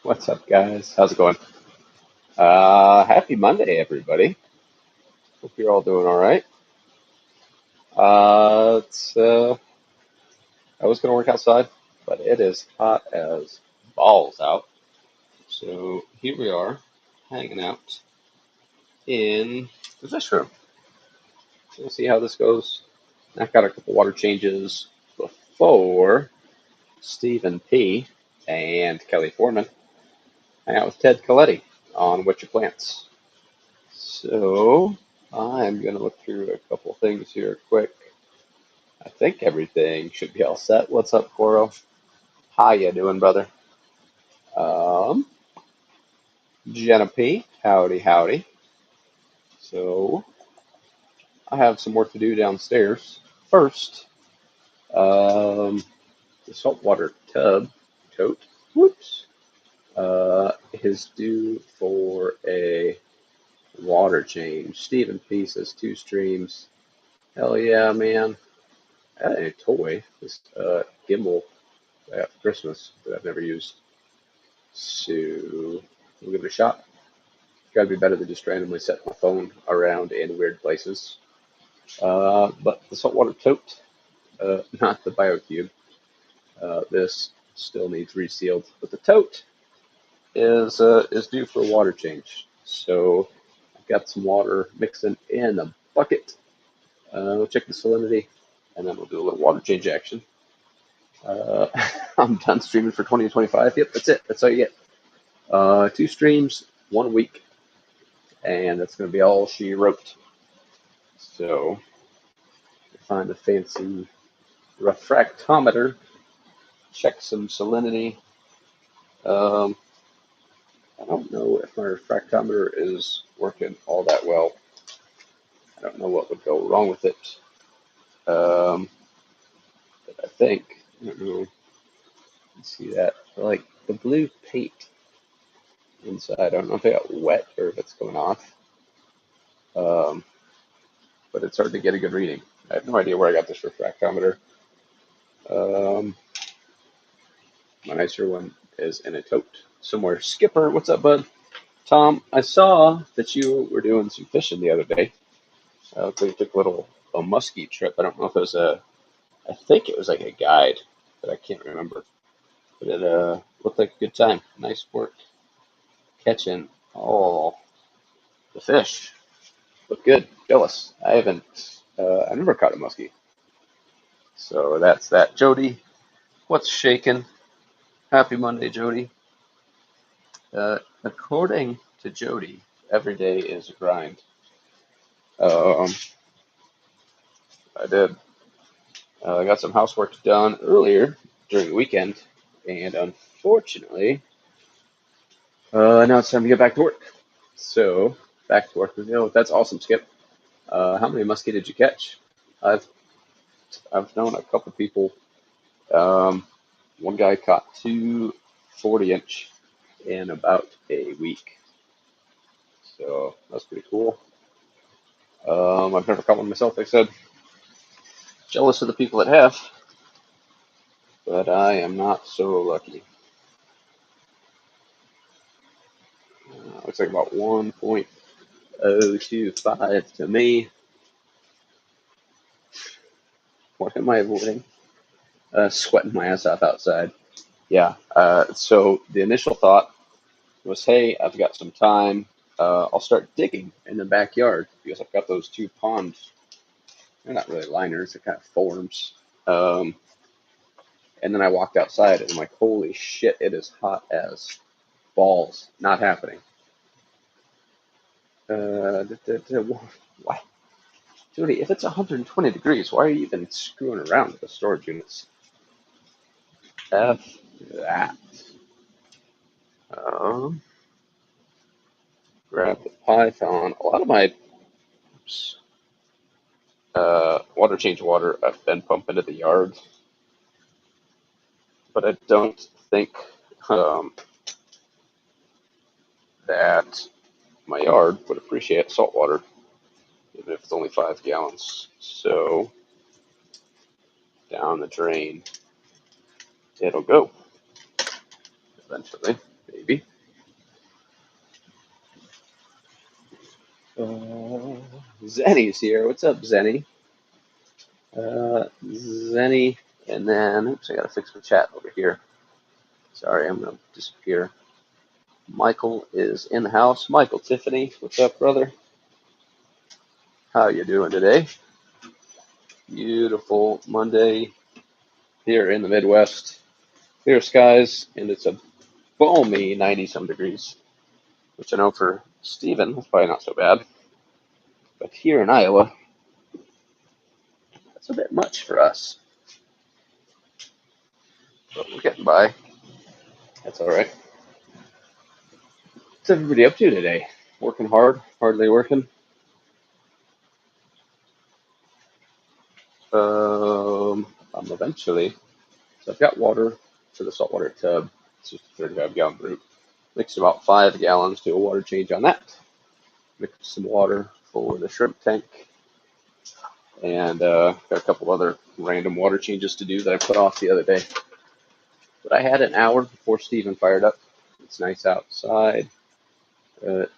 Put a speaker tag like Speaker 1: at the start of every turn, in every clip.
Speaker 1: What's up, guys? How's it going? Happy Monday, everybody. Hope you're all doing all right. I was gonna work outside, but it is hot as balls out. So here we are, hanging out in the fish room. We'll see how this goes. I've got a couple water changes before Stephen P. and Kelly Foreman hang out with Ted Coletti on What Your Plants. So I'm gonna look through a couple things here quick. I think everything should be all set. What's up, Coro? How you doing, brother? Um, Jenna P. Howdy, howdy. So I have some work to do downstairs. First, um, the saltwater tub tote. Whoops. Is due for a water change. Stephen P says 2 streams. Hell yeah, man. I had a toy, this gimbal I got for Christmas that I've never used. So we'll give it a shot. Gotta be better than just randomly setting my phone around in weird places. But the saltwater tote, not the BioCube. This still needs resealed, but the tote is due for a water change. So I've got some water mixing in a bucket. We'll check the salinity, and then we'll do a little water change action. Uh, I'm done streaming for 2025. Yep, that's it. That's all you get. 2 streams, 1 week, and that's going to be all she wrote. So, find a fancy refractometer, check some salinity. Um, I don't know if my refractometer is working all that well. I don't know what would go wrong with it. But I think, I don't know, you see that, like the blue paint inside. I don't know if it got wet or if it's going off. Um, but it's hard to get a good reading. I have no idea where I got this refractometer. Um, my nicer one is in a tote somewhere. Skipper, what's up, bud? Tom, I saw that you were doing some fishing the other day. So you took a muskie trip. I don't know if it was I think it was like a guide, but I can't remember. But it looked like a good time. Nice work catching all the fish. Looked good. Jealous. I never caught a muskie. So that's that. Jody, what's shaking? Happy Monday, Jody. According to Jody, every day is a grind. Um, I did. I got some housework done earlier during the weekend, and unfortunately, now it's time to get back to work. So back to work we go. That's awesome, Skip. How many muskie did you catch? I've I've known a couple people. Um, one guy caught two 40-inch in about a week, so that's pretty cool. I've never caught one myself, like I said. Jealous of the people that have, but I am not so lucky. Looks like about 1.025 to me. What am I avoiding? Sweating my ass off outside. Yeah. So the initial thought was, hey, I've got some time. I'll start digging in the backyard because I've got those two ponds. They're not really liners; they're kind of forms. Um, and then I walked outside and I'm like, holy shit, it is hot as balls. Not happening. Why? Jody, if it's 120 degrees, why are you even screwing around with the storage units? F that. Um, grab the Python. A lot of my water change water I've been pumping into the yard, but I don't think um, that my yard would appreciate salt water, even if it's only 5 gallons. So down the drain it'll go eventually. maybe. Zenny's here. What's up, Zenny? Zenny, and then, oops, I gotta fix my chat over here. Sorry, I'm gonna disappear. Michael is in the house. Michael, Tiffany, what's up, brother? How you doing today? Beautiful Monday here in the Midwest. Clear skies, and it's a balmy 90-some degrees, which I know for Steven, that's probably not so bad. But here in Iowa, that's a bit much for us. But we're getting by. That's all right. What's everybody up to today? Working hard? Hardly working? Eventually. So I've got water for the saltwater tub. It's just a 35-gallon brute. Mixed about 5 gallons, do a water change on that. Mix some water for the shrimp tank. And got a couple other random water changes to do that I put off the other day. But I had an hour before Steven fired up. It's nice outside.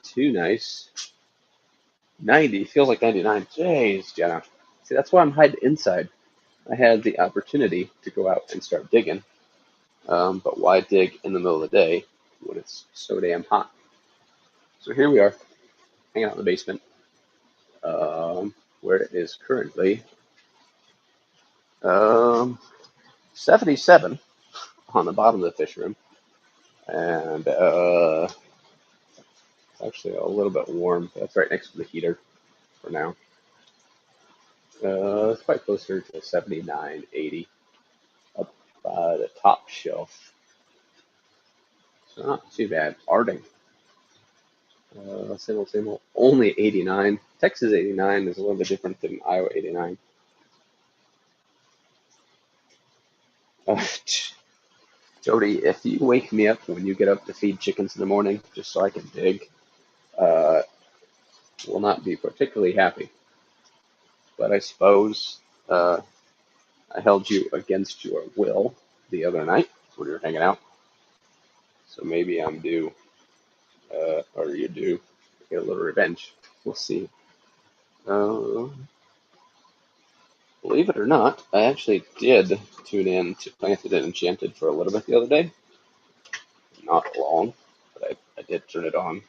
Speaker 1: Too nice. 90, feels like 99. Jeez, Jenna. See, that's why I'm hiding inside. I had the opportunity to go out and start digging. But why dig in the middle of the day when it's so damn hot? So here we are, hanging out in the basement, where it is currently 77 on the bottom of the fish room. And actually a little bit warm. That's right next to the heater for now. It's quite closer to 79, 80 up by the top shelf. So not too bad. Arting. Same old. Only 89. Texas 89 is a little bit different than Iowa 89. Jody, if you wake me up when you get up to feed chickens in the morning, just so I can dig, uh, will not be particularly happy. But I suppose I held you against your will the other night when we were hanging out. So maybe I'm due, or you're due, to get a little revenge. We'll see. Uh, Believe it or not, I actually did tune in to Planted and Enchanted for a little bit the other day. Not long, but I did turn it on.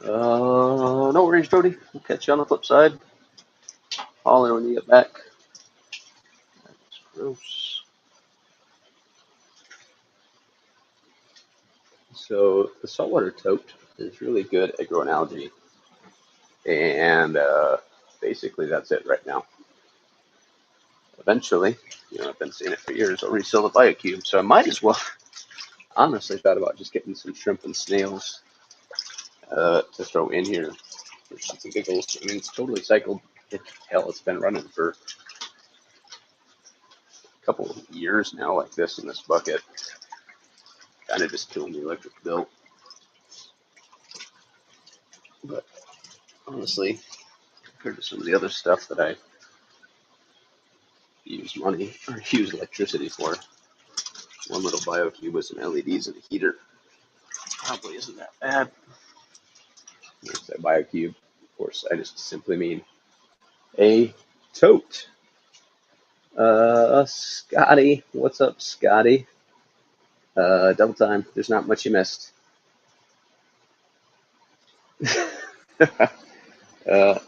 Speaker 1: No worries, Jody. We'll catch you on the flip side. Holler when you get back. That's gross. So the saltwater tote is really good at growing algae, and basically that's it right now. Eventually, I've been seeing it for years. I'll resell the BioCube, so I might as well. Honestly, thought about just getting some shrimp and snails to throw in here for shits and giggles. I mean, it's totally cycled. Hell, it's been running for a couple of years now, like this in this bucket. Kind of just killing the electric bill. But honestly, compared to some of the other stuff that I use money or use electricity for, one little BioCube with some LEDs and a heater probably isn't that bad. When I say BioCube, of course, I just simply mean a tote. Scotty, what's up, Scotty? Double time. There's not much you missed.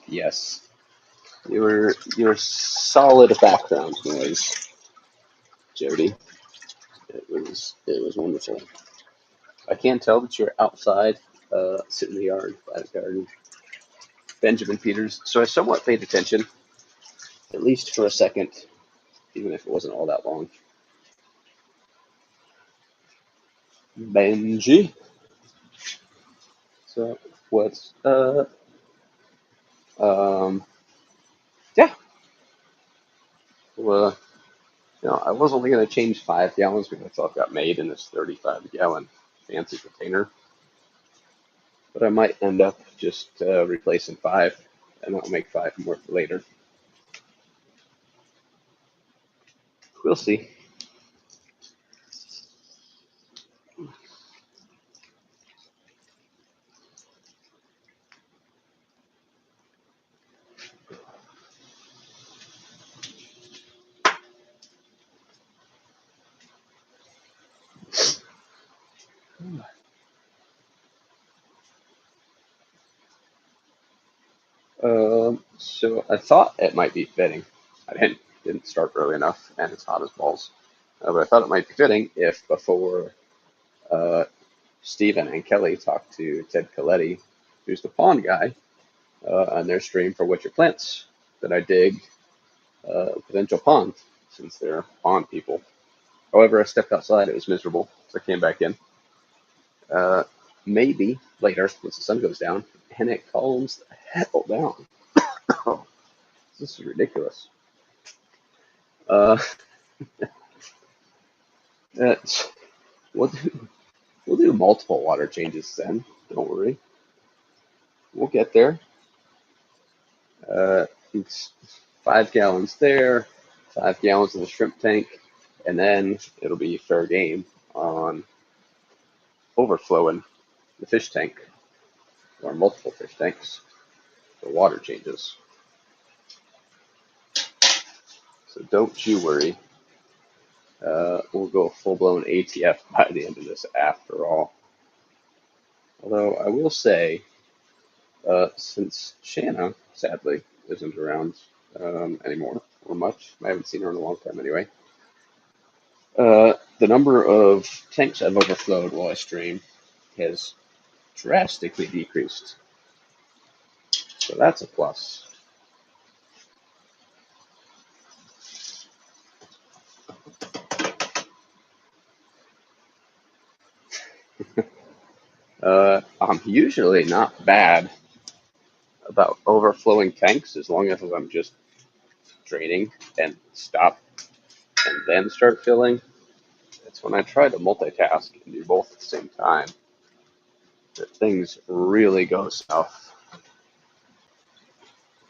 Speaker 1: Yes. Your solid background noise, Jody. It was wonderful. I can tell that you're outside, sitting in the yard by the garden. Benjamin Peters. So I somewhat paid attention, at least for a second, even if it wasn't all that long. Benji. So what's yeah. Well, I was only going to change 5 gallons because I thought it got made in this 35-gallon fancy container. But I might end up just replacing 5, and I'll make 5 more for later. We'll see. So I thought it might be fitting. I didn't start early enough, and it's hot as balls. But I thought it might be fitting if before uh, Stephen and Kelly talked to Ted Coletti, who's the pond guy, on their stream for What's Your Plants, that I dig potential pond, since they're pond people. However, I stepped outside. It was miserable, so I came back in. Uh, Maybe later, once the sun goes down, and it calms the hell down. Oh, this is ridiculous. Uh, that's, we'll we'll do multiple water changes then. Don't worry, we'll get there. It's 5 gallons there, 5 gallons in the shrimp tank, and then it'll be fair game on overflowing the fish tank or multiple fish tanks for water changes. So don't you worry. We'll go full blown ATF by the end of this after all. Although I will say, since Shanna sadly isn't around anymore or much, I haven't seen her in a long time anyway. The number of tanks I've overflowed while I stream has drastically decreased. So that's a plus. I'm usually not bad about overflowing tanks as long as I'm just draining and stop and then start filling. It's when I try to multitask and do both at the same time that things really go south.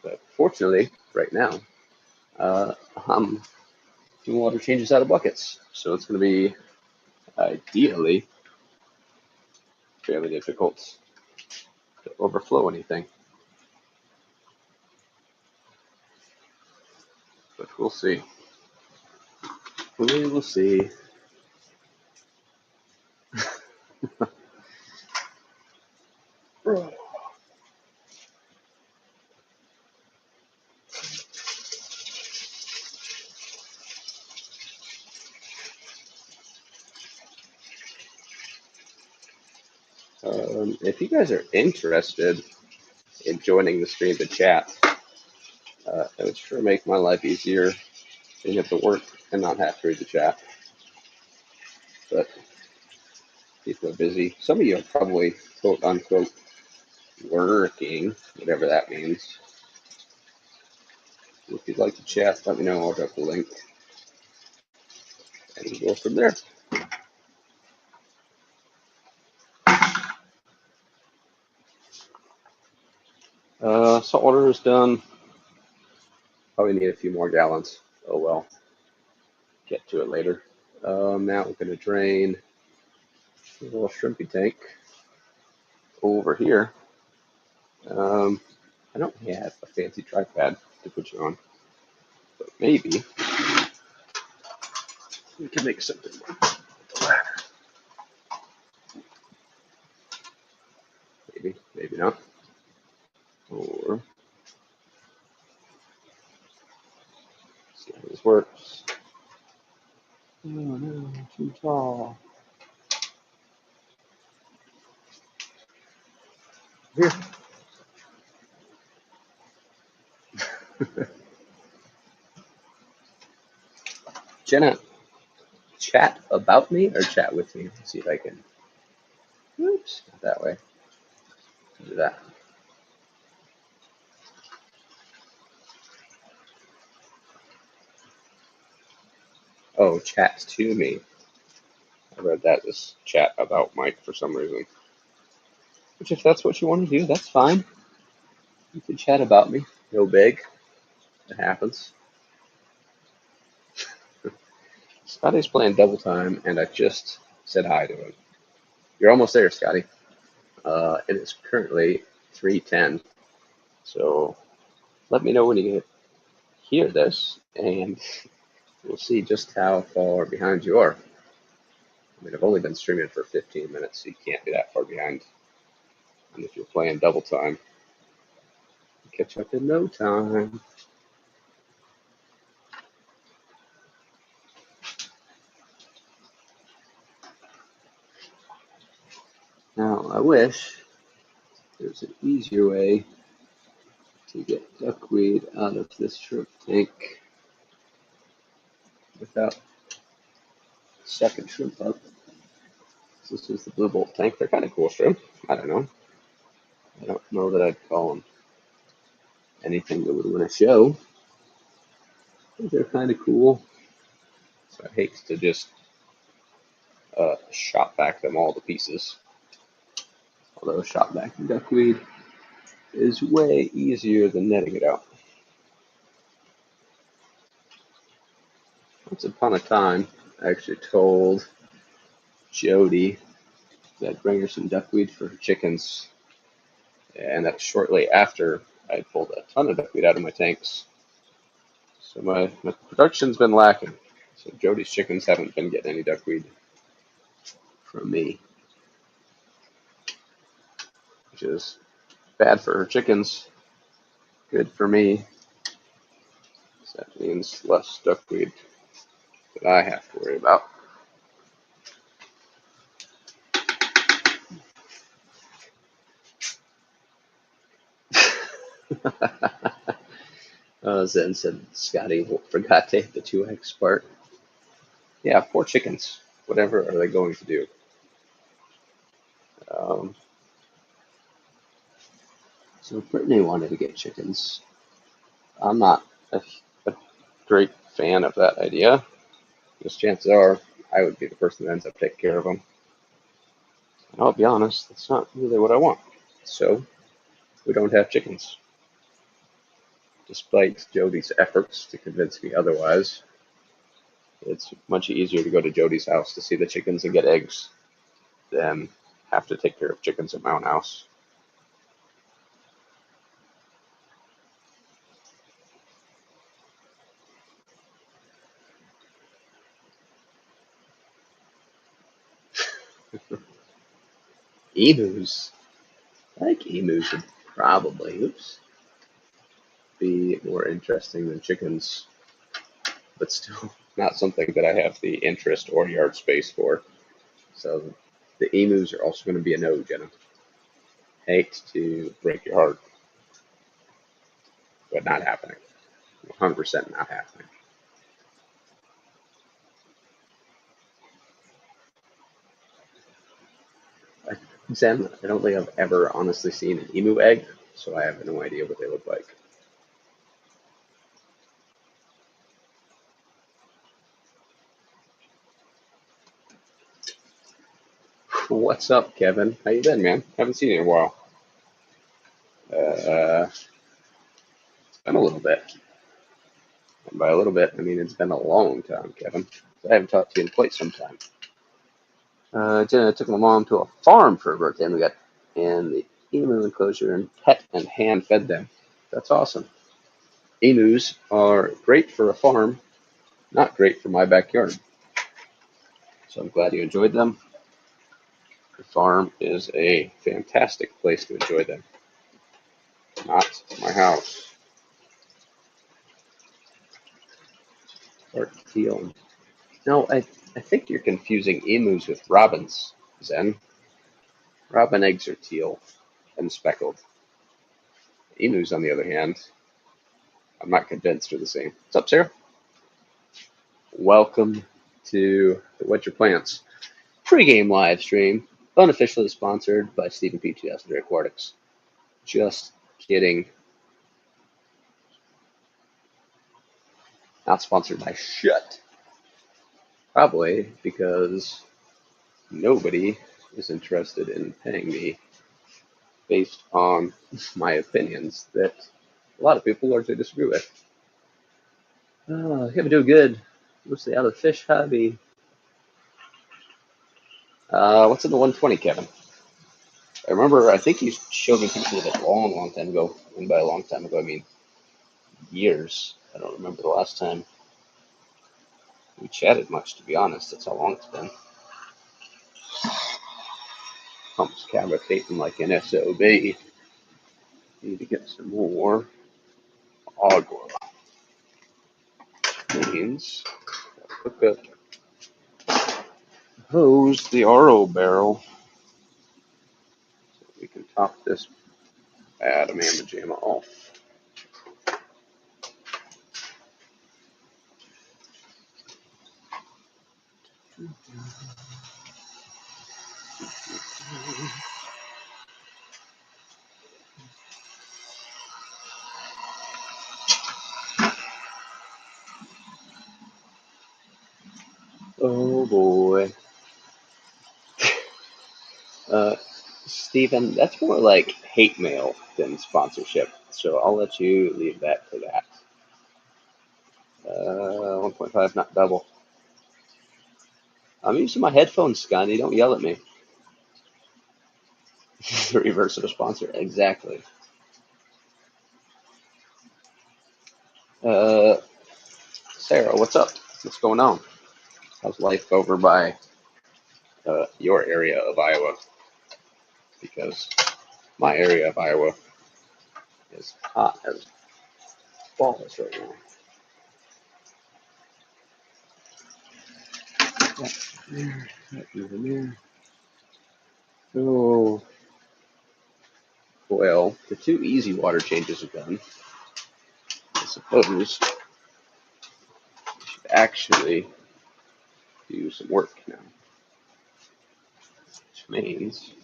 Speaker 1: But fortunately, right now, I'm doing water changes out of buckets. So it's going to be ideally fairly difficult to overflow anything. But we'll see. We will see. If you guys are interested in joining the stream to chat, it would sure make my life easier being able to work and not have to read the chat. But people are busy. Some of you are probably quote unquote working, whatever that means. If you'd like to chat, let me know. I'll drop the link and we'll go from there. Saltwater is done. Probably need a few more gallons. Oh well. Get to it later. Now we're going to drain a little shrimpy tank over here. I don't have a fancy tripod to put you on, but maybe we can make something work with the ladder. Maybe not. Or see how this works. Oh no, too tall. Here. Jenna, chat about me or chat with me? Let's see if I can. Oops, not that way. Do that. Oh, chat to me. I read that as chat about Mike for some reason. Which, if that's what you want to do, that's fine. You can chat about me. No big. It happens. Scotty's playing double time, and I just said hi to him. You're almost there, Scotty. It is currently 3:10, so let me know when you hear this, and we'll see just how far behind you are. I mean, I've only been streaming for 15 minutes, so you can't be that far behind. And if you're playing double time, catch up in no time. Now, I wish there's an easier way to get duckweed out of this shrimp tank without sucking shrimp up. This is the blue bolt tank. They're kind of cool shrimp. I don't know. I don't know that I'd call them anything that would win a show. But they're kind of cool. So I hate to just shot back them all to pieces. Although shot backing duckweed is way easier than netting it out. Once upon a time, I actually told Jody that I'd bring her some duckweed for her chickens, and that's shortly after I pulled a ton of duckweed out of my tanks. So my production's been lacking. So Jody's chickens haven't been getting any duckweed from me, which is bad for her chickens, good for me. So that means less duckweed that I have to worry about. Zen said Scotty forgot to hit the 2x part. Yeah, poor chickens. Whatever are they going to do? So Brittany wanted to get chickens. I'm not a great fan of that idea, because chances are I would be the person that ends up taking care of them. And I'll be honest, that's not really what I want. So we don't have chickens. Despite Jody's efforts to convince me otherwise, it's much easier to go to Jody's house to see the chickens and get eggs than have to take care of chickens at my own house. Emus. I think emus would probably be more interesting than chickens, but still not something that I have the interest or yard space for. So the emus are also going to be a no, Jenna. Hate to break your heart, but not happening. 100% not happening. Zen, I don't think I've ever honestly seen an emu egg, so I have no idea what they look like. What's up, Kevin? How you been, man? Haven't seen you in a while. It's been a little bit. And by a little bit, I mean it's been a long time, Kevin. I haven't talked to you in quite some time. Jenna took my mom to a farm for her birthday, and we got in the emu enclosure and pet and hand fed them. That's awesome. Emus are great for a farm, not great for my backyard. So I'm glad you enjoyed them. The farm is a fantastic place to enjoy them. Not my house. Dark teal. No, I think you're confusing emus with robins, Zen. Robin eggs are teal and speckled. Emus, on the other hand, I'm not convinced are the same. What's up, Sarah? Welcome to the Wet Your Plants pre-game live stream, unofficially sponsored by Stephen P. 2000 Aquatics. Just kidding. Not sponsored by shit. Probably because nobody is interested in paying me based on my opinions that a lot of people largely disagree with. Yeah, I'm doing good. Mostly out of the fish hobby. What's in the 120, Kevin? I remember, I think you showed me pictures of it a long, long time ago. And by a long time ago, I mean years. I don't remember the last time we chatted much, to be honest. That's how long it's been. Pumps cavitating like an SOB. Need to get some more agua. Means hook up hose the RO barrel so we can top this bad mamma jamma off. Oh boy. Stephen, that's more like hate mail than sponsorship, so I'll let you leave that to that. 1.5, not double. I'm using my headphones, Scotty. Don't yell at me. The reverse of a sponsor. Exactly. Uh, Sarah, what's up? What's going on? How's life over by your area of Iowa? Because my area of Iowa is hot as balls right now. There. Oh, well, the two easy water changes are done. I suppose we should actually do some work now. Which means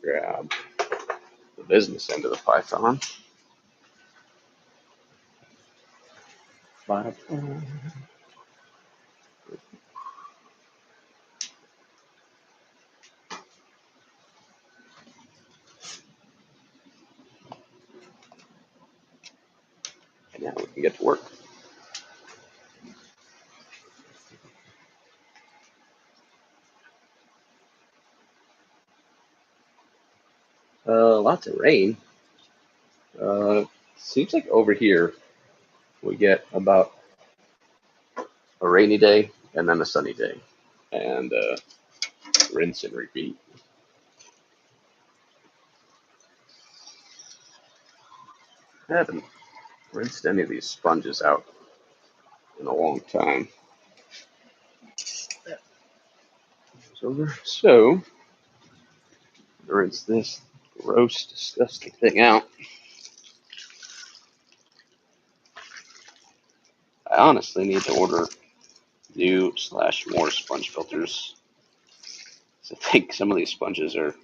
Speaker 1: grab the business end of the Python. And now we can get to work. Lots of rain. Seems like over here we get about a rainy day and then a sunny day. And rinse and repeat. I haven't rinsed any of these sponges out in a long time. It's over. So, rinse this gross, disgusting thing out. I honestly need to order new/more sponge filters. I think some of these sponges are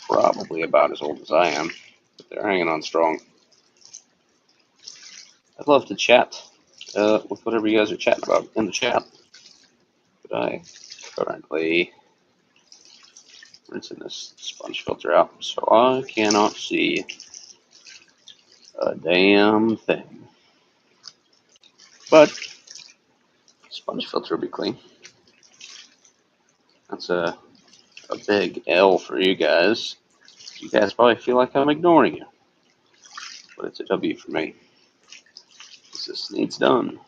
Speaker 1: probably about as old as I am, but they're hanging on strong. I'd love to chat with whatever you guys are chatting about in the chat, but I currently rinsing this sponge filter out, so I cannot see a damn thing. But sponge filter will be clean. That's a big L for you guys. You guys probably feel like I'm ignoring you, but it's a W for me. This needs done.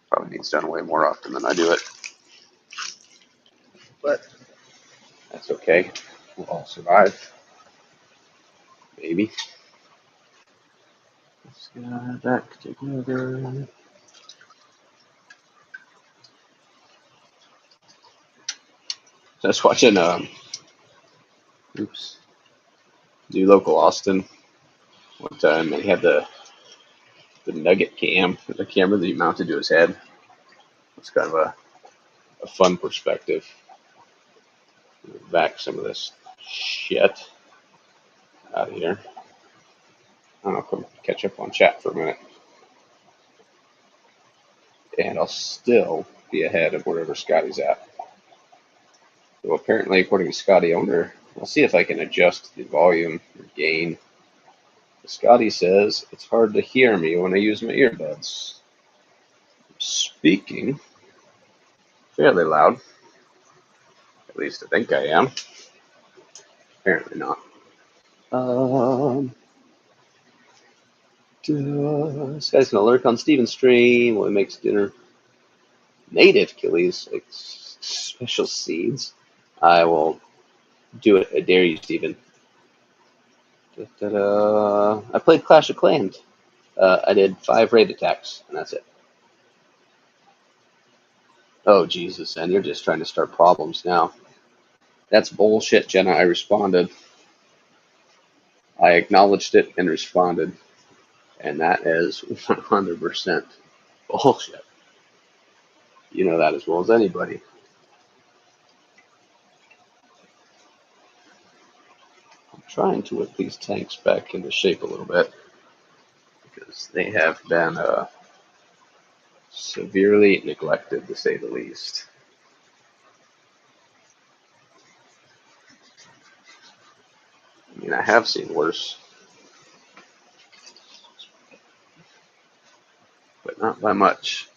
Speaker 1: Probably needs done way more often than I do it, but that's okay. We'll all survive. Maybe. Let's get back together. So I was watching new local Austin one time, and he had the nugget cam, the camera that he mounted to his head. It's kind of a fun perspective. Back some of this shit out of here. I don't know, come catch up on chat for a minute. And I'll still be ahead of wherever Scotty's at. So apparently, according to Scotty Owner, I'll see if I can adjust the volume or gain. Scotty says it's hard to hear me when I use my earbuds. speaking fairly loud. At least I think I am. Apparently not. This guy's gonna lurk on Steven's stream while he makes dinner. Native killies, like special seeds. I will do it. I dare you, Steven. I played Clash of Clans. I did 5 raid attacks, and that's it. Oh, Jesus, and you're just trying to start problems now. That's bullshit, Jenna. I responded. I acknowledged it and responded. And that is 100% bullshit. You know that as well as anybody. I'm trying to whip these tanks back into shape a little bit because they have been severely neglected, to say the least. I mean, I have seen worse, but not by much.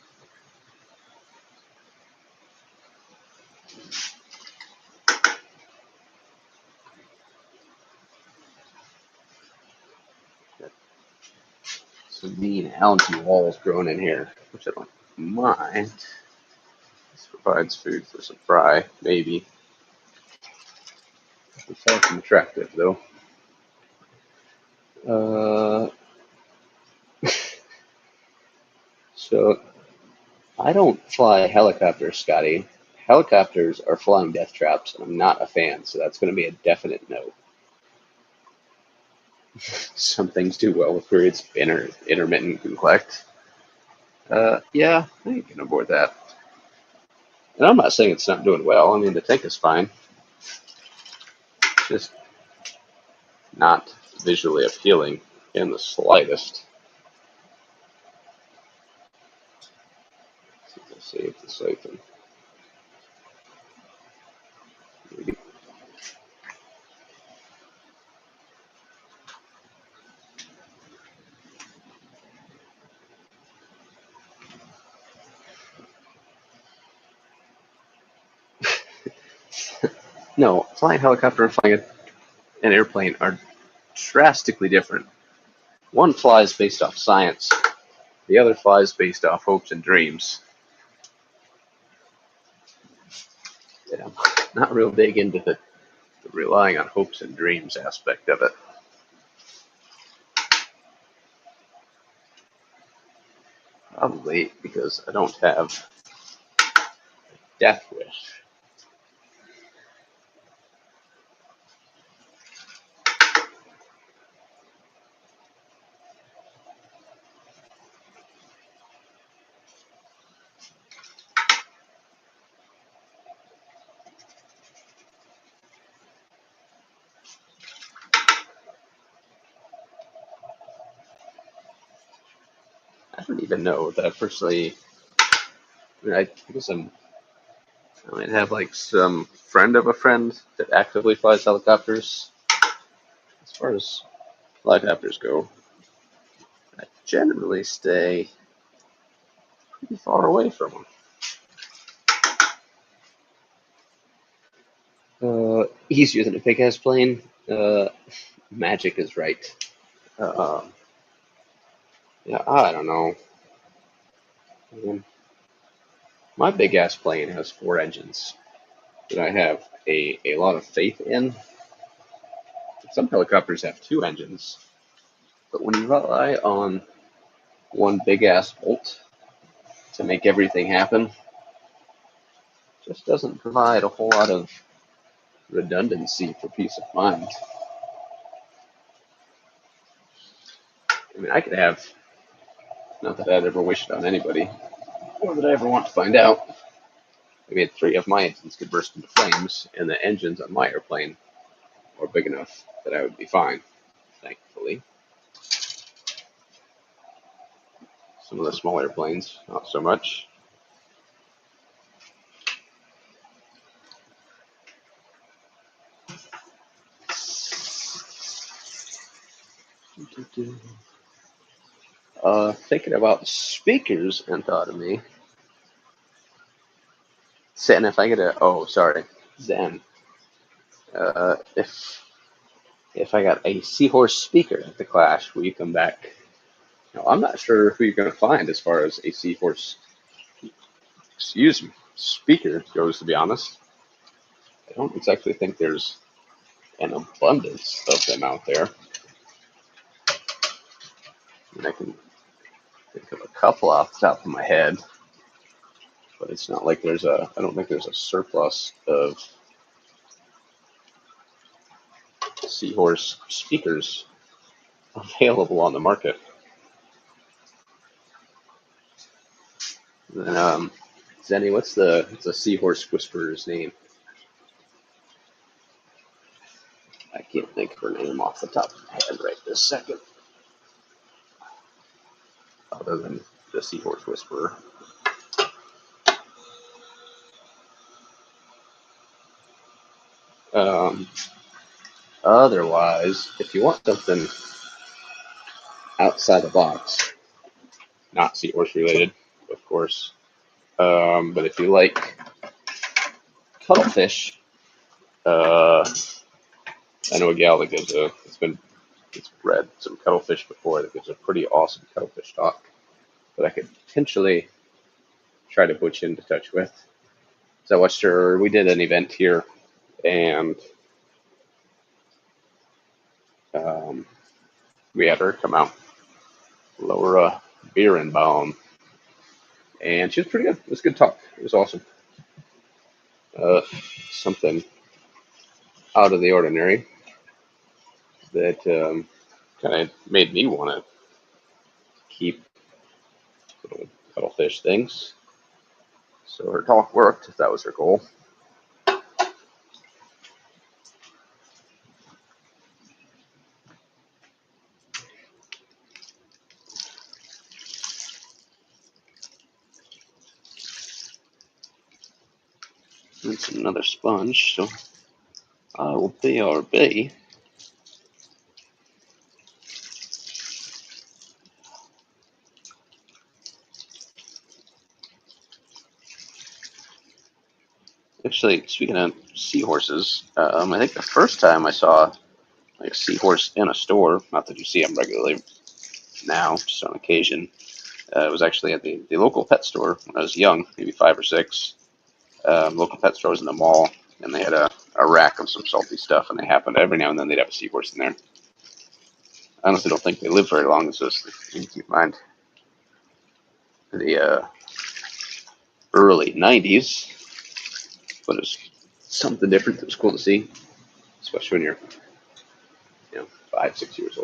Speaker 1: Some mean algae walls growing in here, which I don't mind. This provides food for some fry, maybe. It's far from attractive, though. So, I don't fly helicopters, Scotty. Helicopters are flying death traps, and I'm not a fan, so that's going to be a definite no. Some things do well with periods of intermittent neglect. Yeah, I can avoid that. And I'm not saying it's not doing well. I mean, the tank is fine. It's just not visually appealing in the slightest. Let's save the siphon. No, flying a helicopter and flying an airplane are drastically different. One flies based off science. The other flies based off hopes and dreams. Yeah, I'm not real big into the relying on hopes and dreams aspect of it. Probably because I don't have death wish. I don't even know that I personally. I guess I might have like some friend of a friend that actively flies helicopters. As far as helicopters go, I generally stay pretty far away from them. Easier than a big ass plane. Magic is right. Yeah, I don't know. My big ass plane has 4 engines that I have a lot of faith in. Some helicopters have 2 engines, but when you rely on one big ass bolt to make everything happen, it just doesn't provide a whole lot of redundancy for peace of mind. I mean, I could have, not that I'd ever wish it on anybody, or that I ever want to find out. I mean, 3 of my engines could burst into flames, and the engines on my airplane are big enough that I would be fine, thankfully. Some of the small airplanes, not so much. Thinking about speakers and thought of me. Zen, if I get a, oh, sorry, Zen. If I got a seahorse speaker at the Clash, will you come back? Now, I'm not sure who you're going to find as far as a seahorse, excuse me, speaker goes, to be honest. I don't exactly think there's an abundance of them out there. And I can think of a couple off the top of my head, but it's not like there's a, I don't think there's a surplus of seahorse speakers available on the market. Then, Zenny, what's the seahorse whisperer's name? I can't think of her name off the top of my head right this second, other than the seahorse whisperer. Otherwise, if you want something outside the box, not seahorse related, of course, but if you like cuttlefish, I know a gal that gives it's bred some cuttlefish before that gives a pretty awesome cuttlefish talk that I could potentially try to put you into touch with. So I watched her, we did an event here, and we had her come out, Laura Bierenbaum, and she was pretty good. It was a good talk. It was awesome. Something out of the ordinary that kind of made me want to keep little cuttlefish things. So her talk worked, if that was her goal. It's another sponge, so I will BRB. Actually, speaking of seahorses, I think the first time I saw like a seahorse in a store, not that you see them regularly now, just on occasion, it was actually at the local pet store when I was young, maybe 5 or 6. Local pet stores in the mall, and they had a rack of some salty stuff, and they happened every now and then they'd have a seahorse in there. I honestly don't think they live very long, so you keep in mind the early 90s, but it was something different that was cool to see, especially when you're 5, 6 years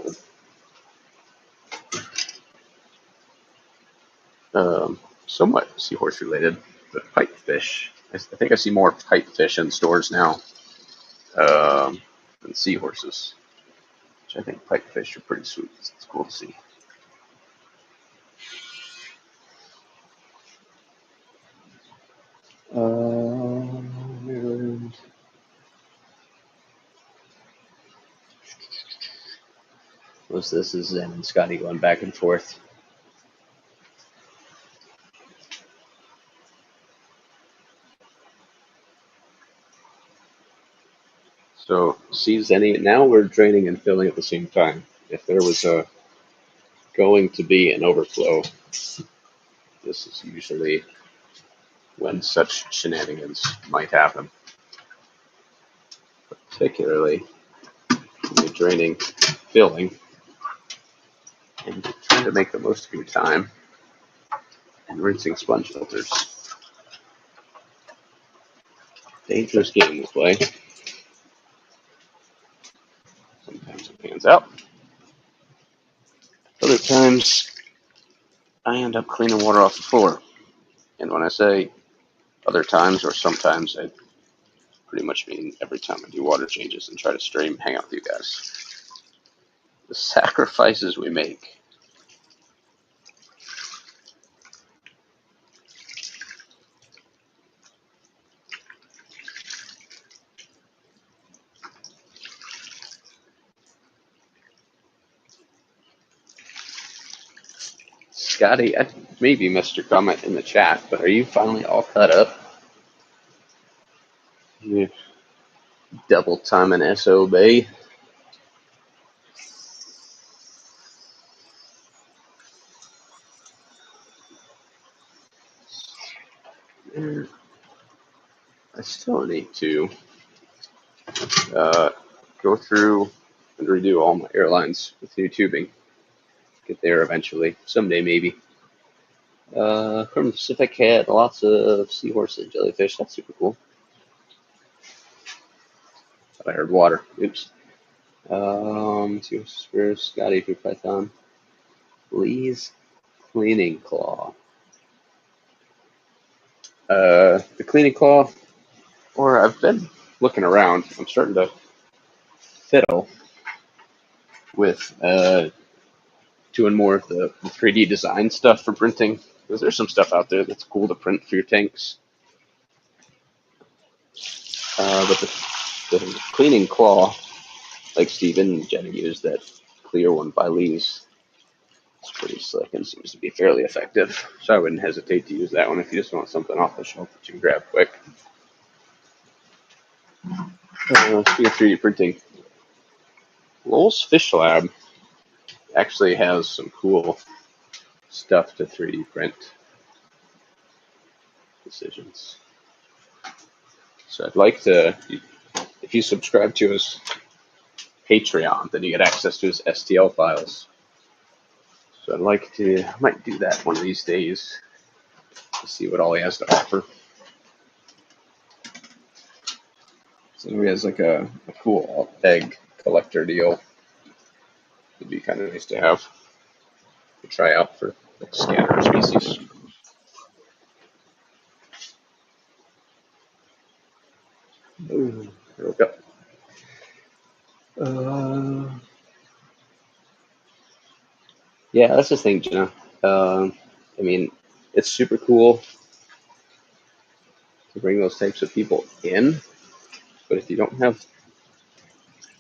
Speaker 1: old. Somewhat seahorse related, but pipefish. I think I see more pipefish in stores now than seahorses, which I think pipefish are pretty sweet. It's cool to see. What's this? Is Zen and Scotty going back and forth? So, see, Zenny, now we're draining and filling at the same time. If there was going to be an overflow, this is usually when such shenanigans might happen. Particularly when you're draining, filling, and you're trying to make the most of your time, and rinsing sponge filters. Dangerous game to play. Sometimes it pans out. Other times, I end up cleaning water off the floor. And when I say other times or sometimes, I pretty much mean every time I do water changes and try to stream, hang out with you guys. The sacrifices we make. Scotty, I maybe missed your comment in the chat, but are you finally all cut up? Yeah. Double time an SOB. I still need to go through and redo all my airlines with new tubing. Get there eventually, someday maybe. From the Pacific had lots of seahorse and jellyfish. That's super cool. I heard water. Oops. Seahorse, Spurs, Scotty, Fruit Python, Lee's Cleaning Claw. The cleaning claw, or I've been looking around. I'm starting to fiddle with doing more of the 3D design stuff for printing. Because there's some stuff out there that's cool to print for your tanks. But the cleaning claw, like Steven and Jenny used that clear one by Lee's, it's pretty slick and seems to be fairly effective. So I wouldn't hesitate to use that one if you just want something off the shelf that you can grab quick. Speaking of 3D printing, Lowell's Fish Lab actually has some cool stuff to 3D print decisions. So I'd like to, if you subscribe to his Patreon, then you get access to his STL files. So I'd like to, I might do that one of these days to see what all he has to offer. So he has like a cool egg collector deal. It'd be kind of nice to have to try out for like scanner species. Ooh, there we go. Yeah, that's the thing, Jenna. I mean, it's super cool to bring those types of people in, but if you don't have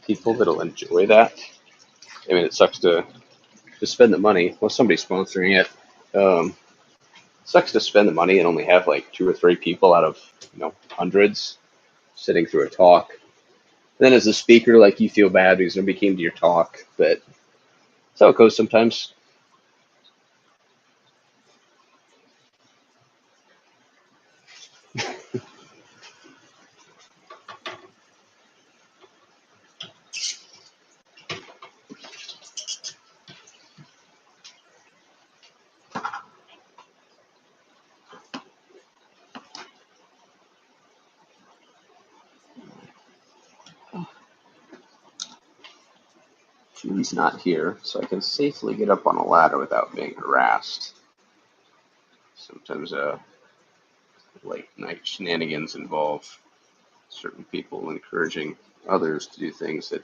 Speaker 1: people that'll enjoy that, I mean, it sucks to spend the money. Well, somebody's sponsoring it. Sucks to spend the money and only have like 2 or 3 people out of hundreds sitting through a talk. And then as a speaker, like you feel bad because nobody came to your talk, but that's how it goes sometimes. He's not here, so I can safely get up on a ladder without being harassed. Sometimes late night shenanigans involve certain people encouraging others to do things that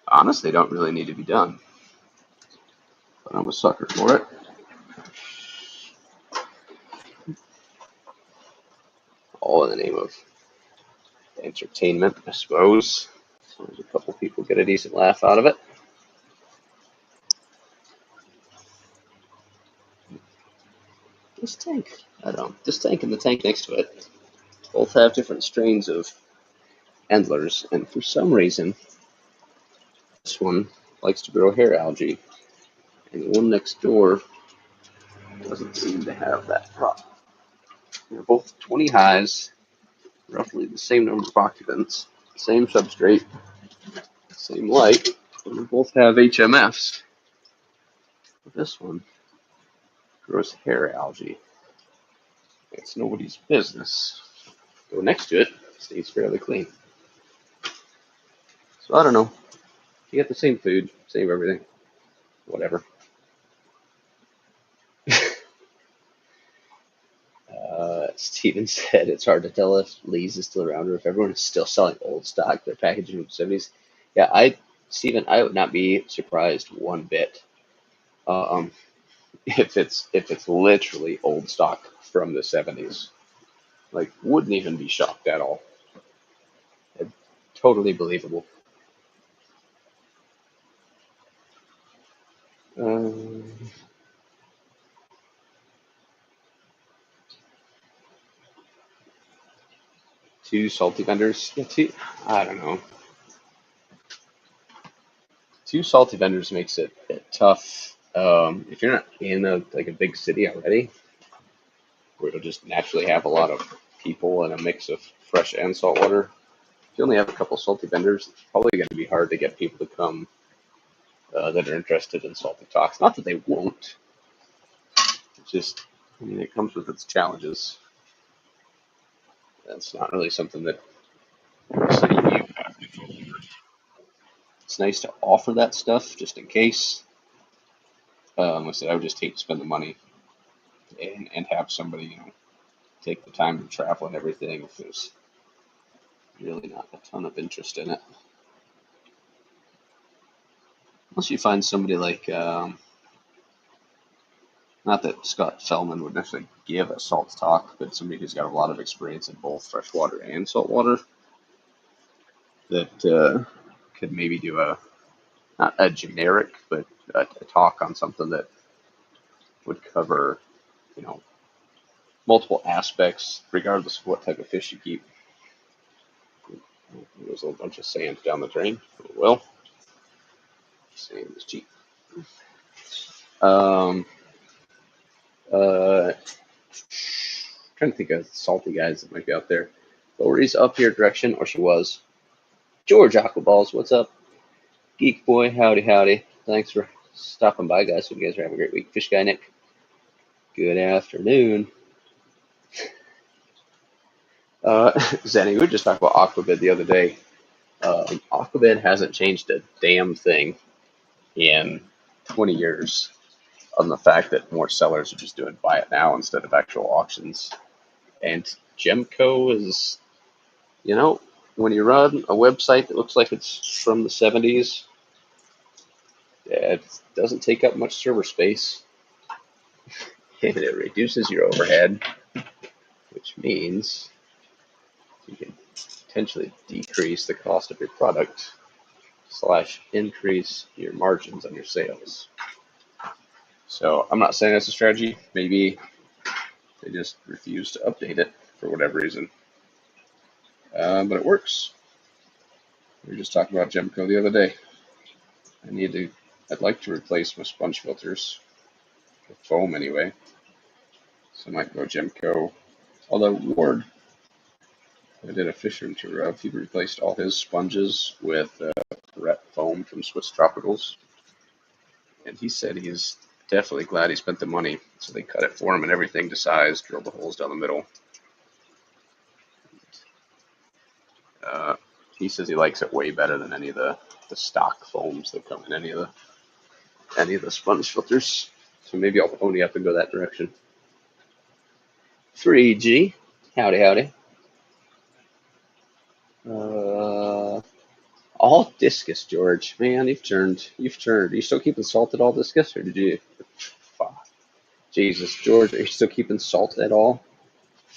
Speaker 1: honestly don't really need to be done. But I'm a sucker for it. All in the name of entertainment, I suppose. As long as a couple people get a decent laugh out of it. This tank, I don't know, this tank and the tank next to it both have different strains of endlers, and for some reason, this one likes to grow hair algae, and the one next door doesn't seem to have that problem. They're both 20 highs, roughly the same number of occupants, same substrate, same light, and they both have HMFs. But this one grows hair algae. It's nobody's business. Go next to it, stays fairly clean. So I don't know. You get the same food, same everything, whatever. Steven said it's hard to tell if Lee's is still around or if everyone is still selling old stock. They're packaging from the 70s. Yeah, Steven, I would not be surprised one bit um, if it's literally old stock from the 70s. Like, wouldn't even be shocked at all. Totally believable. Um, Two salty vendors. Yeah, I don't know. Two salty vendors makes it tough. If you're not in a big city already, where it'll just naturally have a lot of people and a mix of fresh and salt water. If you only have a couple salty vendors, it's probably going to be hard to get people to come that are interested in salty talks. Not that they won't. It's just, I mean, it comes with its challenges. That's not really something that you have control over. It's nice to offer that stuff just in case. I said I would just hate to spend the money and have somebody, take the time to travel and everything if there's really not a ton of interest in it. Unless you find somebody like, not that Scott Fellman would necessarily give a salt talk, but somebody who's got a lot of experience in both freshwater and saltwater that could maybe do not a generic, but a talk on something that would cover, you know, multiple aspects, regardless of what type of fish you keep. There's a bunch of sand down the drain. Well, sand is cheap. Um, Trying to think of salty guys that might be out there. Lori's up here direction, or she was. George Aquaballs, what's up? Geek Boy, howdy, howdy. Thanks for stopping by, guys. Hope you guys are having a great week. Fish Guy Nick, good afternoon. Zenny, we were just talking about Aquabid the other day. Aquabid hasn't changed a damn thing in 20 years, on the fact that more sellers are just doing buy it now instead of actual auctions. And Gemco is, when you run a website that looks like it's from the 70s, it doesn't take up much server space, and it reduces your overhead, which means you can potentially decrease the cost of your product / increase your margins on your sales. So I'm not saying that's a strategy. Maybe they just refuse to update it for whatever reason. But it works. We were just talking about Gemco the other day. I'd like to replace my sponge filters with foam anyway. So I might go Gemco. Although Ward, I did a fisherman tour of, he replaced all his sponges with Ret foam from Swiss Tropicals. And he said he's definitely glad he spent the money. So they cut it for him and everything to size, drilled the holes down the middle. He says he likes it way better than any of the stock foams that come in any of the sponge filters. So maybe I'll pony up and go that direction. 3G, howdy, howdy. All discus, George. Man, you've turned. Are you still keeping salt at all discus, or did you? Jesus, George, are you still keeping salt at all?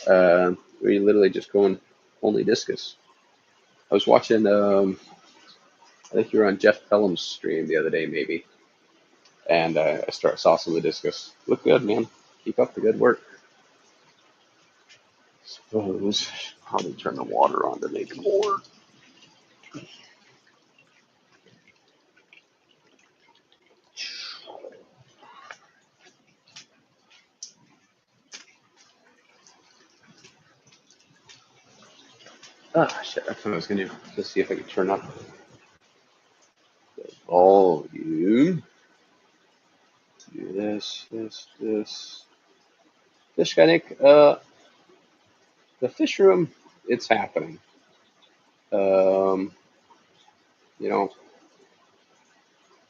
Speaker 1: Or are you literally just going only discus? I was watching, I think you were on Jeff Pelham's stream the other day, maybe. And I saw some of the discus. Look good, man. Keep up the good work. I suppose probably turn the water on to make more. Ah, shit, that's what I was going to do. Let's see if I can turn up the volume. Do this. Fish Guy Nick, the fish room, it's happening. You know,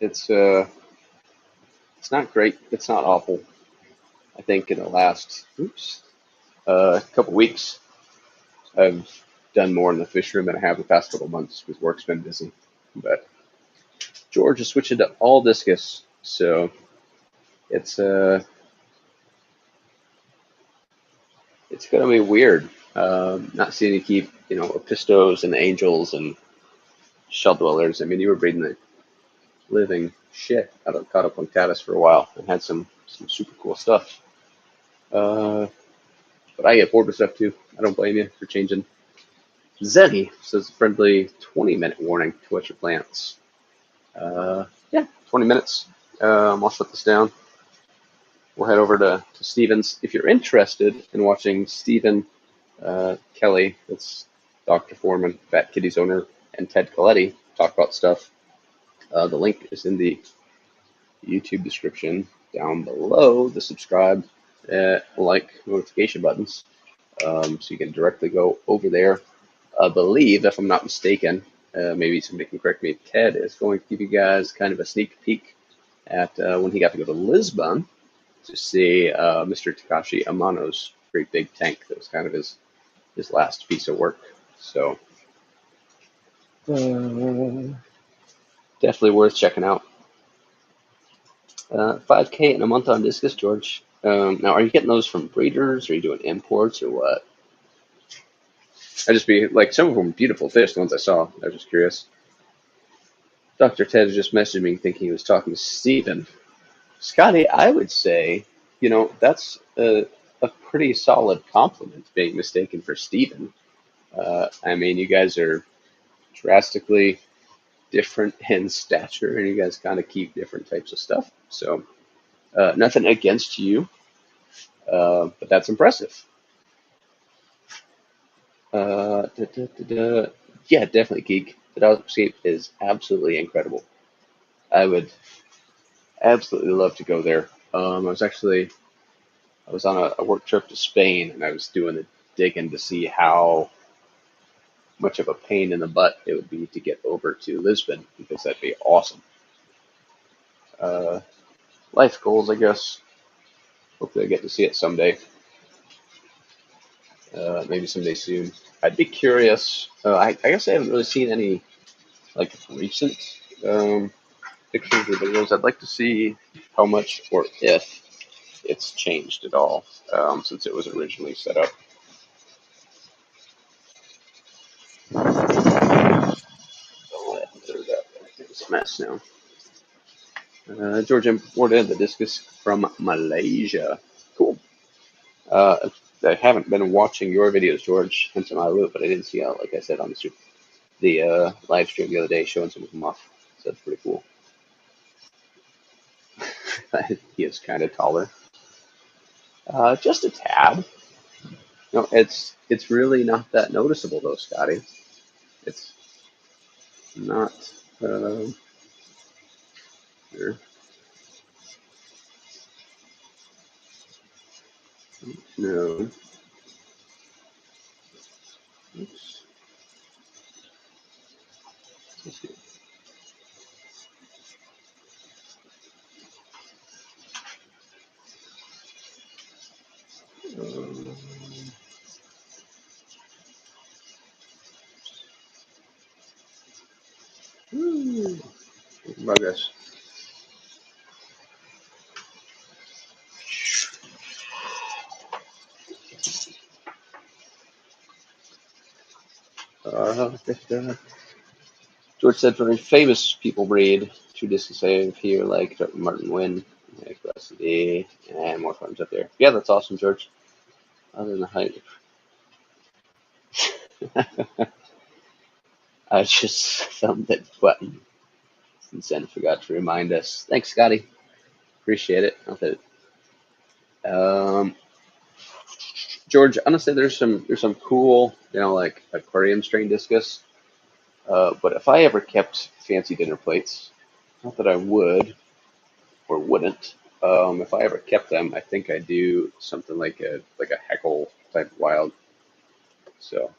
Speaker 1: it's not great. It's not awful. I think in the last couple weeks, I've done more in the fish room than I have the past couple months because work's been busy. But George is switching to all discus, so it's going to be weird. Not seeing you keep pistos and angels and shell dwellers. I mean, you were breeding the living shit out of caught up on caddis for a while and had some super cool stuff. But I get bored with stuff too. I don't blame you for changing. Zenny says friendly 20-minute warning to wet your plants. Yeah, 20 minutes. I'll shut this down. We'll head over to Steven's. If you're interested in watching Stephen Kelly, that's Dr. Foreman, Fat Kitty's owner, and Ted Coletti talk about stuff, the link is in the YouTube description down below the subscribe, like, notification buttons. So you can directly go over there. I believe, if I'm not mistaken, maybe somebody can correct me, Ted is going to give you guys kind of a sneak peek at when he got to go to Lisbon to see Mr. Takashi Amano's great big tank. That was kind of his last piece of work. So definitely worth checking out. 5K in a month on Discus, George. Now, are you getting those from breeders? Or are you doing imports or what? I just be like, some of them beautiful fish, the ones I saw. I was just curious. Dr. Ted just messaged me thinking he was talking to Steven. Scotty, I would say, that's a pretty solid compliment being mistaken for Steven. I mean, you guys are drastically different in stature, and you guys kind of keep different types of stuff. So, nothing against you, but that's impressive. Yeah, definitely, Geek. The Dog is absolutely incredible. I would absolutely love to go there. I was on a work trip to Spain, and I was doing the digging to see how much of a pain in the butt it would be to get over to Lisbon, because that'd be awesome. Uh, Life goals, I guess. Hopefully, I get to see it someday. Maybe someday soon. I'd be curious. I guess I haven't really seen any like recent um, pictures or videos. I'd like to see how much or if it's changed at all since it was originally set up. Oh, it's a mess now. George imported the discus from Malaysia. Cool. I haven't been watching your videos, George, hence my loop, but I didn't see how, like I said, on the live stream the other day, showing some of them off. So that's pretty cool. He is kind of taller. Just a tad. It's really not that noticeable though, Scotty. It's not. Here. No. Oops. Let's see. Um, Progress. Uh, George said very famous people breed. Two discs save here, like Martin Wynn, like Recipe, and more farms up there. Yeah, that's awesome, George. Other than the height. I just thumbed that button since then forgot to remind us. Thanks, Scotty. Appreciate it. George, honestly, there's some cool, like aquarium strain discus. But if I ever kept fancy dinner plates, not that I would or wouldn't, if I ever kept them, I think I'd do something like a heckle type wild. So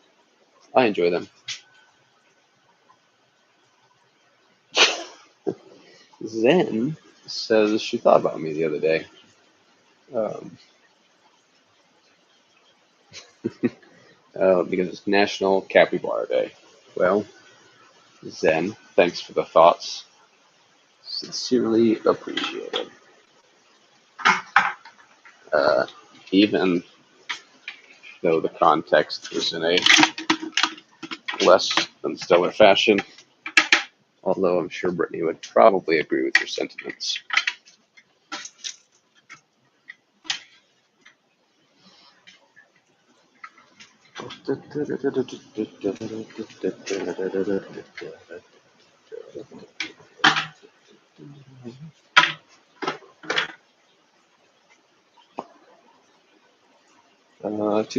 Speaker 1: I enjoy them. Zen says she thought about me the other day. Um, because it's National Capybara Day. Well, Zen, thanks for the thoughts. Sincerely appreciated. Uh, Even though the context is in a less than stellar fashion, although I'm sure Brittany would probably agree with your sentiments. Two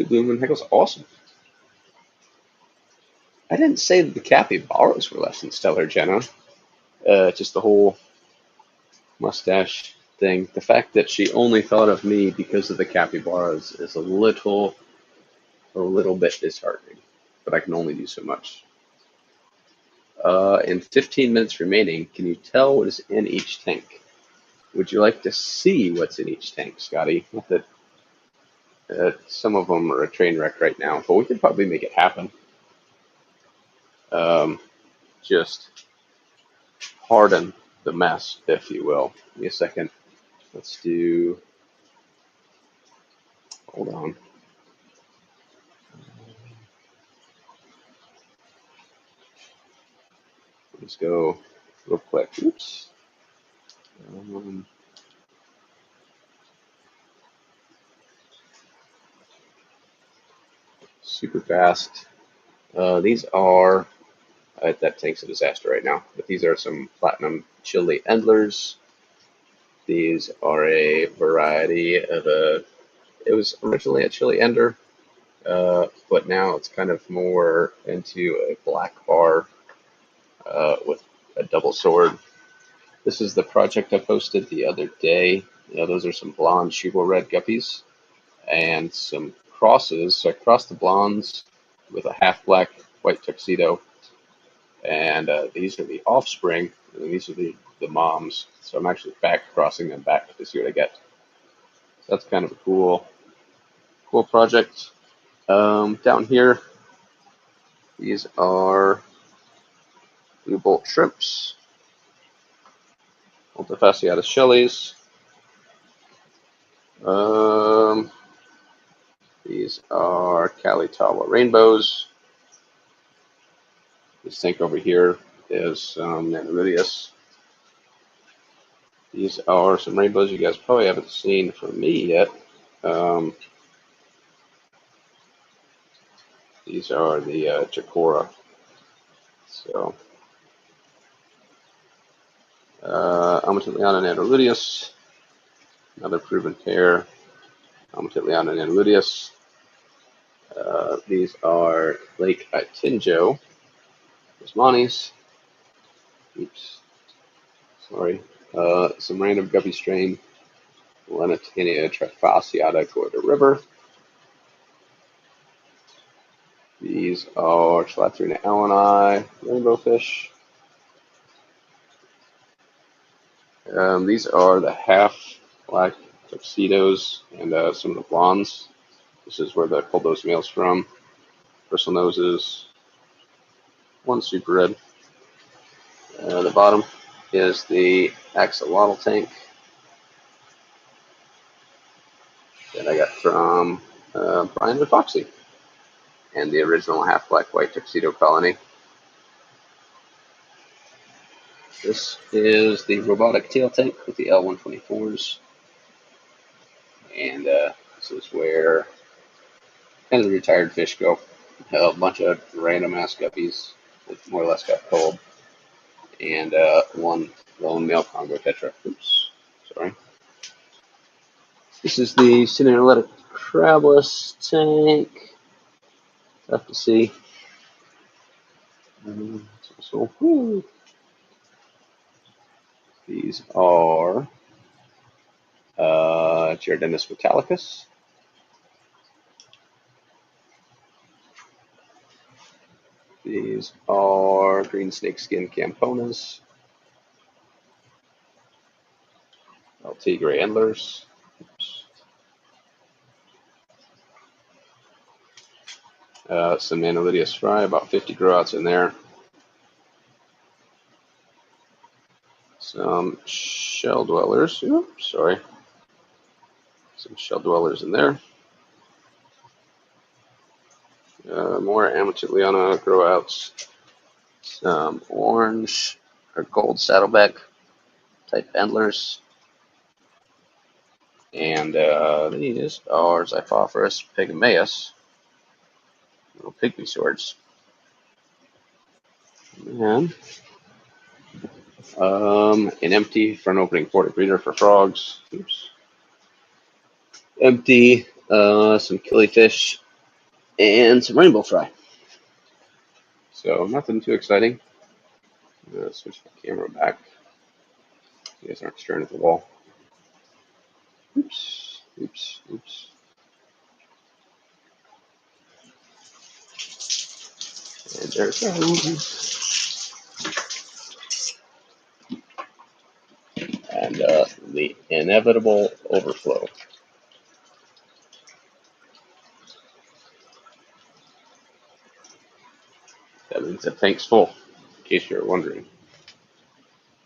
Speaker 1: Lumen Heckles. Awesome. I didn't say that the capybaras were less than stellar, Jenna. Just the whole mustache thing. The fact that she only thought of me because of the capybaras is a little bit disheartening. But I can only do so much. In 15 minutes remaining, can you tell what is in each tank? Would you like to see what's in each tank, Scotty? Not that some of them are a train wreck right now, but we could probably make it happen. Just harden the mess, if you will. Give me a second. Let's do. Hold on. Let's go real quick. Oops. Super fast. These are. That tank's a disaster right now, but these are some platinum chili endlers. These are a variety of a. It was originally a chili ender, but now it's kind of more into a black bar with a double sword. This is the project I posted the other day. Those are some blonde Shibo red guppies and some crosses. So I crossed the blondes with a half black white tuxedo, and these are the offspring, and these are the moms. So I'm actually back crossing them back to see what I get. So that's kind of a cool project. Down here, these are blue bolt shrimps, multifasciatus shellies. These are Kalitawa rainbows. This tank over here is Nanoridius. These are some rainbows you guys probably haven't seen from me yet. These are the Chikora. So, Amatiliana Nanoridius, another proven pair. Amatiliana Nanoridius. These are Lake Atinjo, Osmanis. Oops, sorry. Some random guppy strain, Lenatania trifasciata Gorda River. These are Chalatrina alleni, rainbow fish. These are the half black tuxedos and some of the blondes. This is where they pulled those males from. Bristle noses, one super red. The bottom is the axolotl tank that I got from Brian and Foxy, and the original half black white tuxedo colony. This is the robotic tail tank with the L124s, and this is where kind of the retired fish go. A bunch of random ass guppies that more or less got cold, and one lone male Congo tetra. Oops, sorry. This is the Cineralytic crabless tank. Tough to see. These are Giardinus metallicus. These are green snakeskin camponas. LT gray endlers. Some Nanolidius fry, about 50 growouts in there. Some shell dwellers. Oops, sorry. Some shell dwellers in there. More Amatiliana growouts. Some orange or gold saddleback type endlers. And these are Xiphophorus pygmaeus. little pygmy swords. And an empty front opening ported breeder for frogs. Oops. Empty, some killifish, and some rainbow fry. So nothing too exciting. I'm gonna switch my camera back. You guys aren't staring at the wall. Oops, oops, oops. And there it goes. And the inevitable overflow. That means the tank's full, in case you're wondering.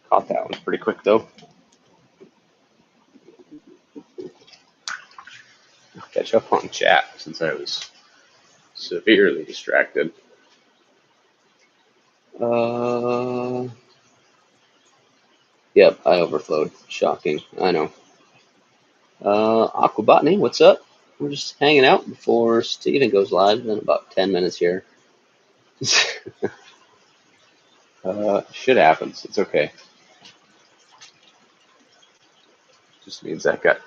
Speaker 1: Caught that one pretty quick, though. I'll catch up on chat since I was severely distracted. Yep, I overflowed. Shocking. I know. Aquabotany, what's up? We're just hanging out before Steven goes live in about 10 minutes here. Shit happens. It's okay. Just means that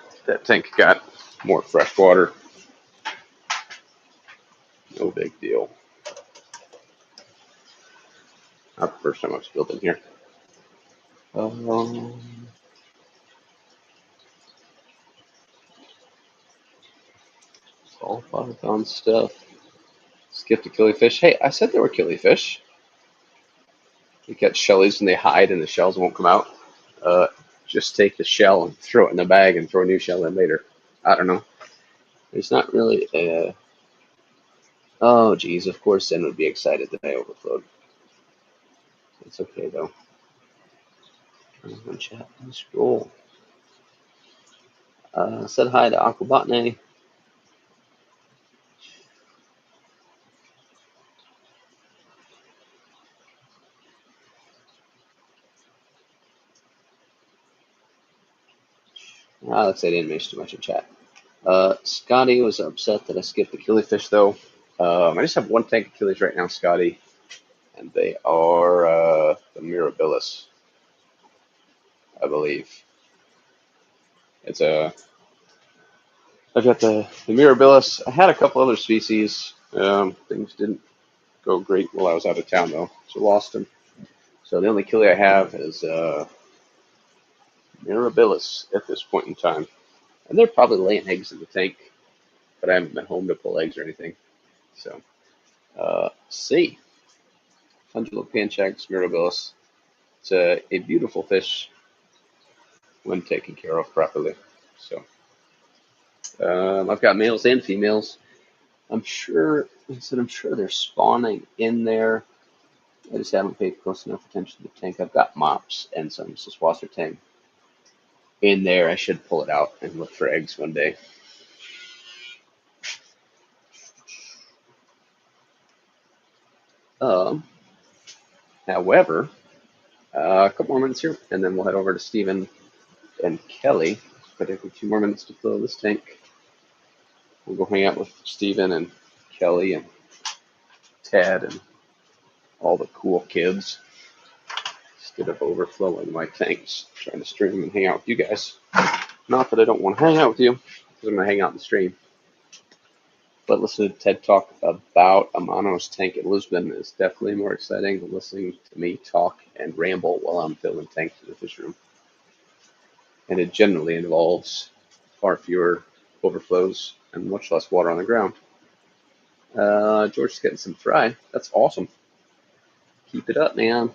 Speaker 1: tank got more fresh water. No big deal. Not the first time I was building here. It's all Python stuff. Skip the killifish. Hey, I said there were killifish. You catch shellies and they hide and the shells won't come out. Just take the shell and throw it in the bag and throw a new shell in later. I don't know. There's not really a... Oh, geez, of course Zen would be excited that I overflowed. It's okay, though. One chat, scroll. Said hi to Aquabotany. Let's say I didn't mention too much in chat. Scotty was upset that I skipped the killifish, though. I just have one tank of killies right now, Scotty, and they are the Mirabilis, I believe. It's a... I've got the Mirabilis. I had a couple other species. Things didn't go great while I was out of town, though, so lost them. So the only killie I have is Mirabilis at this point in time. And they're probably laying eggs in the tank, but I haven't been home to pull eggs or anything. So, C. Fundula Panchax Mirabilis. It's a beautiful fish when taken care of properly. So, I've got males and females. I'm sure they're spawning in there. I just haven't paid close enough attention to the tank. I've got mops and some Saswasser tang in there. I should pull it out and look for eggs one day. However, a couple more minutes here, and then we'll head over to Stephen and Kelly. Particularly 2 more minutes to fill this tank. We'll go hang out with Stephen and Kelly and Ted and all the cool kids instead of overflowing my tanks, trying to stream and hang out with you guys. Not that I don't want to hang out with you, because I'm going to hang out in the stream. But listening to Ted talk about Amano's tank at Lisbon is definitely more exciting than listening to me talk and ramble while I'm filling tanks in the fish room. And it generally involves far fewer overflows and much less water on the ground. George is getting some fry. That's awesome. Keep it up, man.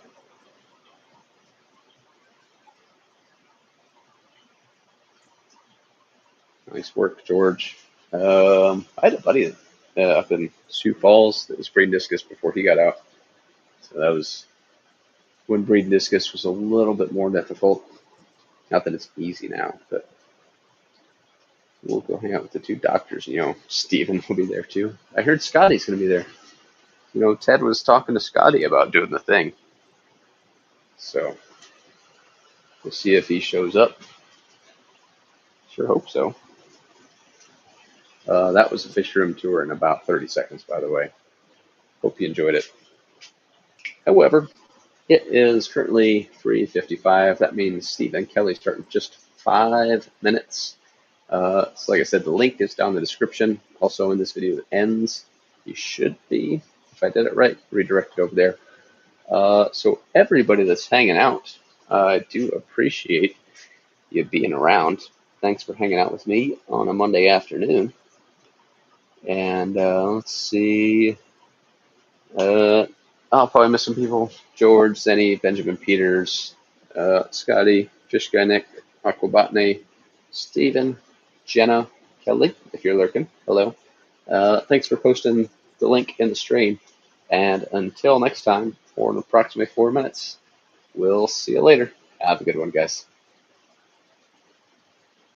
Speaker 1: Nice work, George. I had a buddy up in Sioux Falls that was breeding discus before he got out. So that was when breeding discus was a little bit more difficult. Not that it's easy now, but we'll go hang out with the 2 doctors. Stephen will be there too. I heard Scotty's going to be there. Ted was talking to Scotty about doing the thing. So we'll see if he shows up. Sure hope so. That was a fish room tour in about 30 seconds, by the way. Hope you enjoyed it. However, it is currently 3:55. That means Steve and Kelly start in just 5 minutes. So like I said, the link is down in the description. Also, when this video ends, you should be, if I did it right, redirected over there. So everybody that's hanging out, I do appreciate you being around. Thanks for hanging out with me on a Monday afternoon. And let's see. I'll probably miss some people. George, Zenny, Benjamin Peters, Scotty, Fish Guy Nick, Aquabotany, Steven, Jenna, Kelly, if you're lurking, hello. Thanks for posting the link in the stream. And until next time, for an approximately 4 minutes, we'll see you later. Have a good one, guys.